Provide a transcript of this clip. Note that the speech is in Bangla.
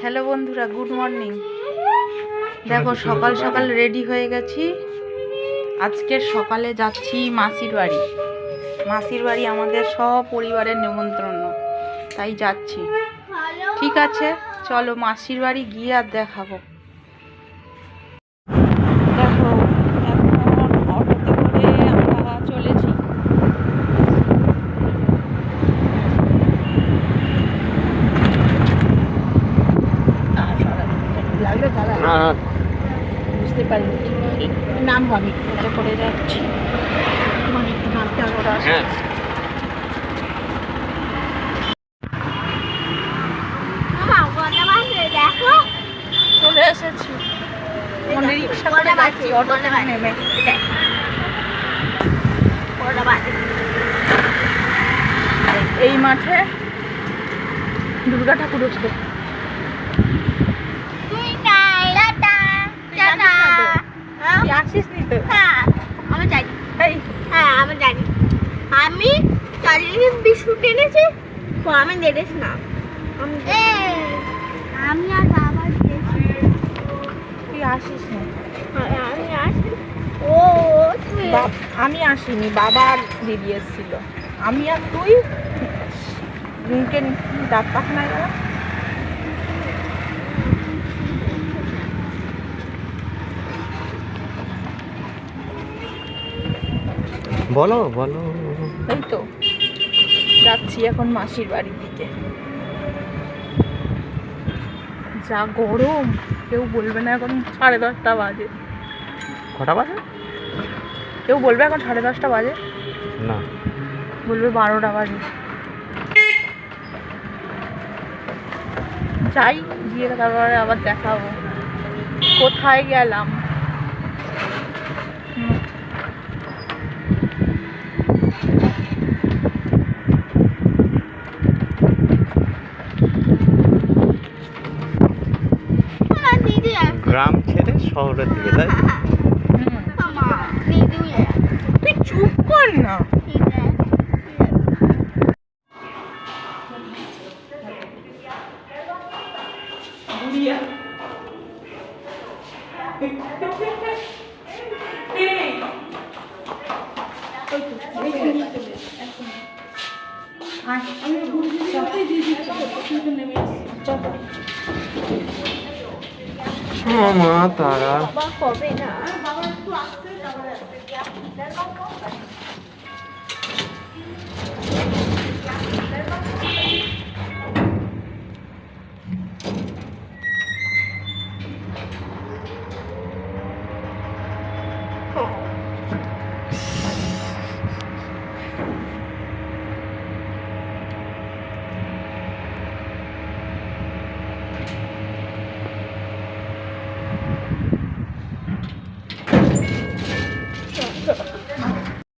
হ্যালো বন্ধুরা, গুড মর্নিং। দেখো সকাল সকাল রেডি হয়ে গেছি। আজকে সকালে যাচ্ছি মাসির বাড়ি। মাসির বাড়ি আমাদের সব পরিবারের নেমন্তন্ন, তাই যাচ্ছি। ঠিক আছে, চলো মাসির বাড়ি গিয়ে আর দেখাবো। দেখো এখন অটোতে করে আমরা চলেছি। বুঝতে পারিনি নাম হবে করে যাচ্ছি। দেখো চলে এসেছি। রিক্সা করে যাচ্ছি, অটো থেকে নেমে। এই মাঠে দুর্গা ঠাকুর উঠবে। আসিস নি তো? আমি জানি, আমি জানি। আমি চালিয়ে বিস্কুট এনেছি, আমি দেখেছি না। আমি আর বাবা তুই আসিস না? আমি আসি। ও আমি আসিনি, বাবা আর দিদি এসেছিল। আমি আর তুই মুখে দাঁত পাখনায় গেলাম। বলো বলো। এই তো যাচ্ছি এখন মাসির বাড়ির দিকে। যা গরম, কেউ বলবে না এখন 10:30 বাজে। কটা বাজে? কেউ বলবে এখন 10:30 বাজে না, বলবে 12টা বাজে। যাই, গিয়ে তারপরে আবার দেখাবো কোথায় গেলাম। গ্রাম ছেড়ে শহরের দিকে, তাই? তুই চুপ কর না। মা তারা কবে না